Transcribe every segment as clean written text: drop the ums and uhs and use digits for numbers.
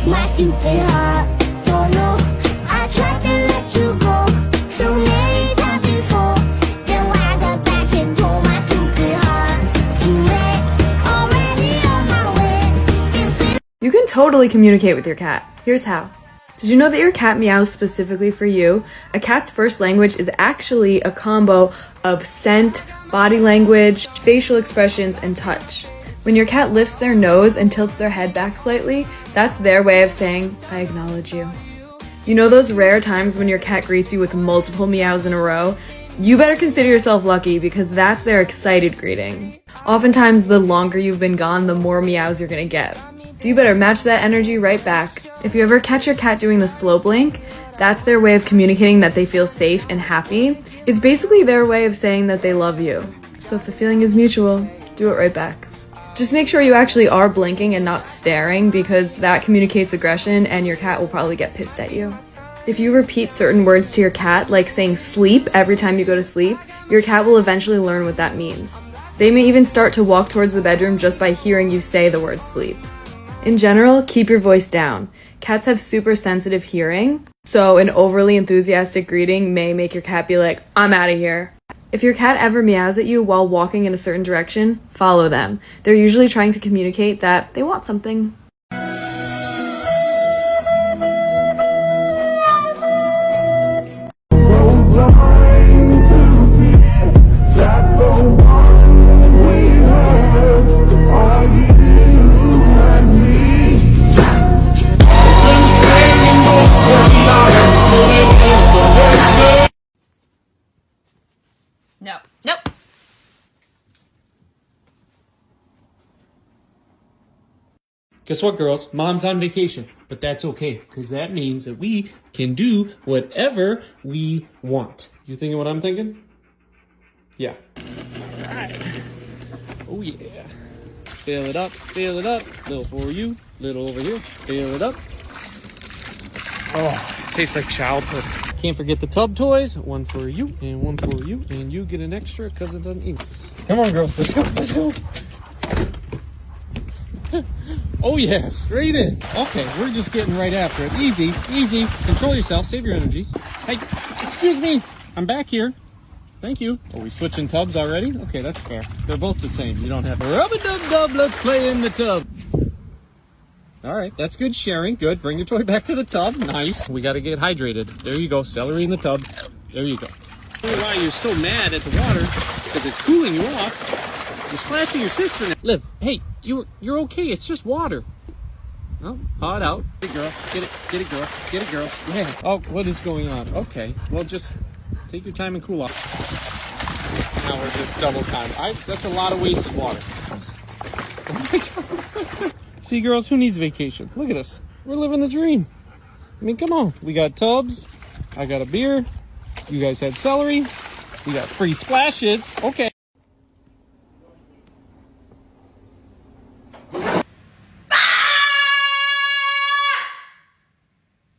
my stupid heart. Don't know, I tried to let you go so many times before. Then when I got back and told my stupid heart, too late, already on my way. You can totally communicate with your cat. Here's how. Did you know that your cat meows specifically for you? A cat's first language is actually a combo of scent, body language, facial expressions, and touch. When your cat lifts their nose and tilts their head back slightly, that's their way of saying, I acknowledge you. You know those rare times when your cat greets you with multiple meows in a row? You better consider yourself lucky because that's their excited greeting. Oftentimes, the longer you've been gone, the more meows you're gonna get. So you better match that energy right back. If you ever catch your cat doing the slow blink, that's their way of communicating that they feel safe and happy. It's basically their way of saying that they love you. So if the feeling is mutual, do it right back. Just make sure you actually are blinking and not staring because that communicates aggression and your cat will probably get pissed at you. If you repeat certain words to your cat, like saying sleep every time you go to sleep, your cat will eventually learn what that means. They may even start to walk towards the bedroom just by hearing you say the word sleep. In general, keep your voice down. Cats have super sensitive hearing, so an overly enthusiastic greeting may make your cat be like, I'm out of here. If your cat ever meows at you while walking in a certain direction, follow them. They're usually trying to communicate that they want something. No. Nope. Guess what, girls? Mom's on vacation, but that's okay, because that means that we can do whatever we want. You thinking what I'm thinking? Yeah. All right. Oh, yeah. Fill it up, fill it up. Little for you, little over here. Fill it up. Oh, tastes like childhood. Can't forget the tub toys. One for you and one for you, and you get an extra because it doesn't eat. Come on, girls. Let's go. Let's go. Oh, yeah. Straight in. Okay, we're just getting right after it. Easy, easy. Control yourself. Save your energy. Hey, excuse me. I'm back here. Thank you. Are we switching tubs already? Okay, that's fair. They're both the same. You don't have to rub-a-dub-dub. Let's play in the tub. All right, that's good sharing. Good. Bring your toy back to the tub. Nice. We got to get hydrated. There you go. Celery in the tub. There you go. I don't know why you're so mad at the water, because it's cooling you off. You're splashing your sister now. Liv, hey, you're okay. It's just water. Oh, paw it out. Get it, girl. Get it. Get it, girl. Get it, girl. Yeah. Oh, what is going on? Okay. Well, just take your time and cool off. Now we're just double time. That's a lot of wasted water. Oh my God. See, girls, who needs vacation? Look at us. We're living the dream. I mean, come on. We got tubs. I got a beer. You guys had celery. We got free splashes. Okay.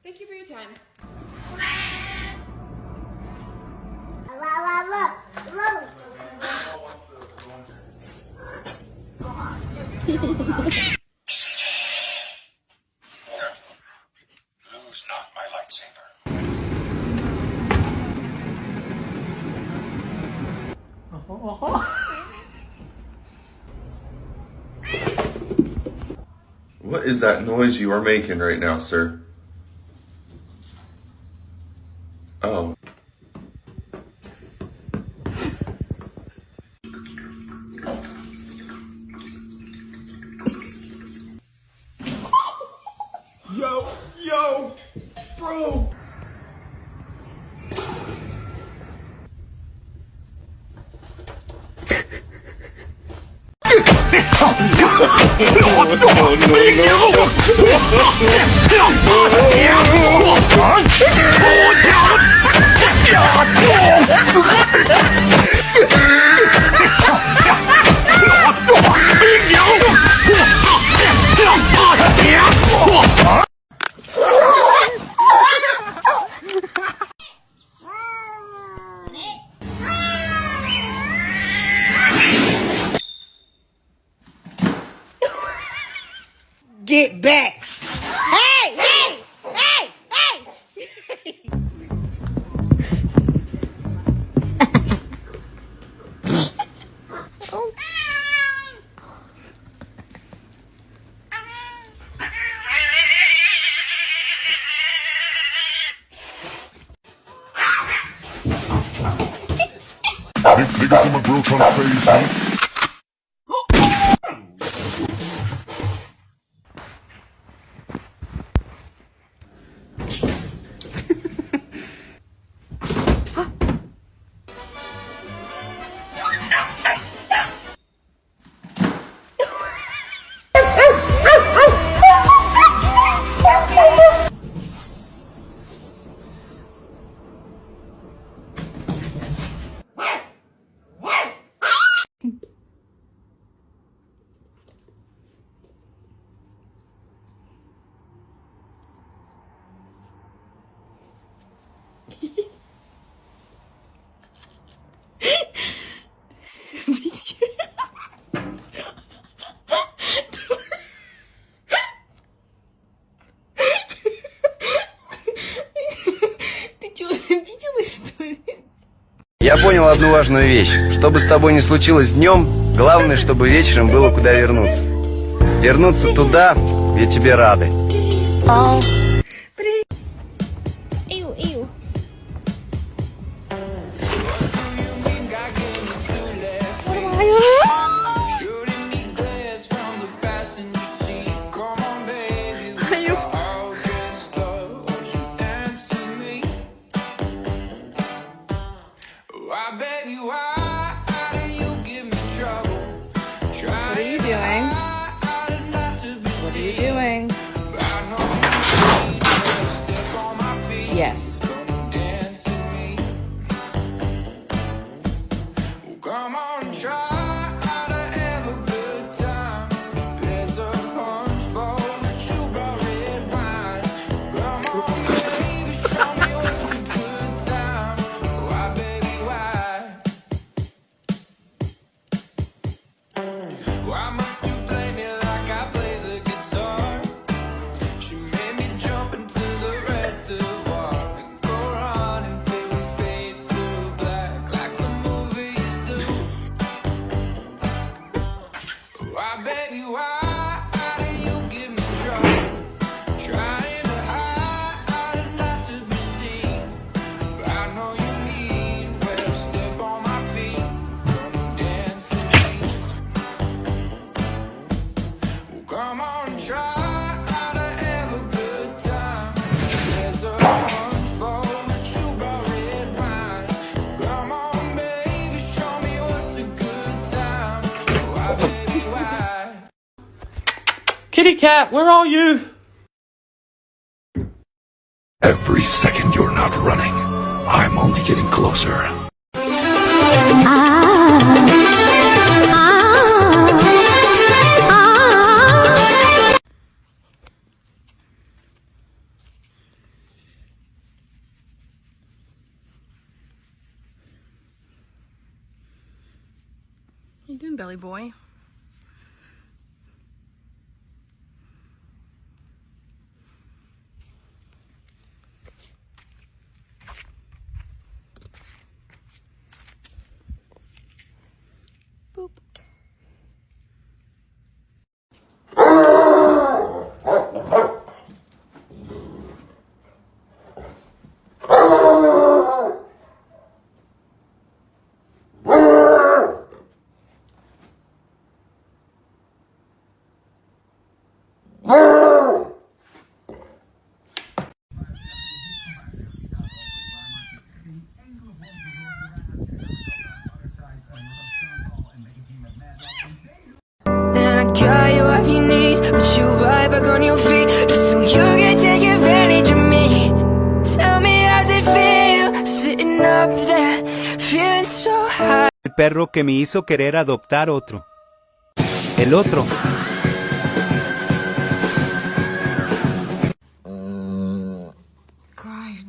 Thank you for your time. Lose not my lightsaber. What is that noise you are making right now, sir? Oh. Yo, bro. Get back! trying to phase me? Я понял одну важную вещь. Что бы с тобой ни случилось днем, главное, чтобы вечером было куда вернуться. Вернуться туда, где тебе рады. Ew, ew. Yes. Come on, try to have a good time. There's a punch bowl that you brought red wine. Come on, baby, show me what's a good time. Why, baby, why? Why must you play me like I play the guitar? She made me jump into the reservoir and go on until we fade to black, like the movies do. Why, baby, why do you give me trouble? Trying to hide not to be seen. But I know you mean well, step on my feet, come and dance with me. Well, come on, try to have a good time. There's a punch bowl that you brought red wine. Come on, baby, show me what's a good time. Why, baby, why? Kitty cat, where are you? Every second you're not running, I'm only getting closer. How you doing, belly boy? Boop. Then I got you off your knees, put you right back on your feet, just so you can take advantage of me. Tell me how's it feel, sitting up there, feeling so high. El perro que me hizo querer adoptar otro. El otro. Кайф,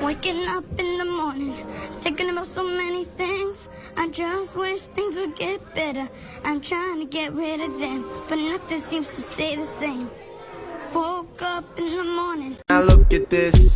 Waking up in the morning, thinking about so many things. I just wish things would get better. I'm trying to get rid of them, but nothing seems to stay the same. Woke up in the morning. Now look at this.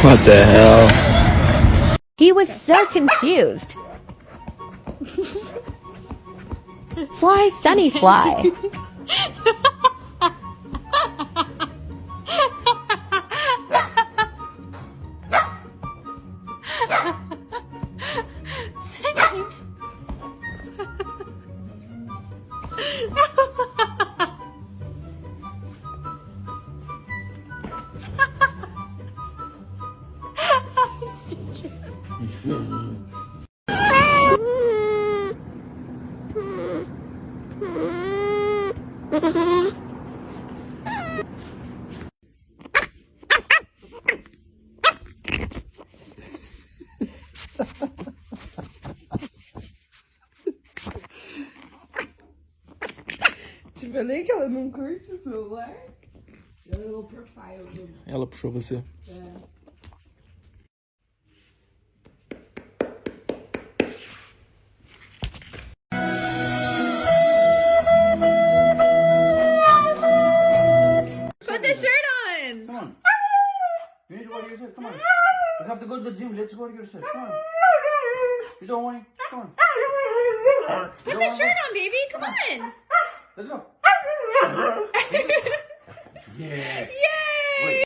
What the hell? He was so confused. Fly, Sunny, fly. Te falei que ela não curte o celular? Ela é low profile. Ela puxou você. Put the shirt on! Come on. You need to go to your set. Come on. We have to go to the gym. Let's go to your set. Come on. You don't want it? Come on. Put the shirt on, baby! Come on! Let's go. Yay!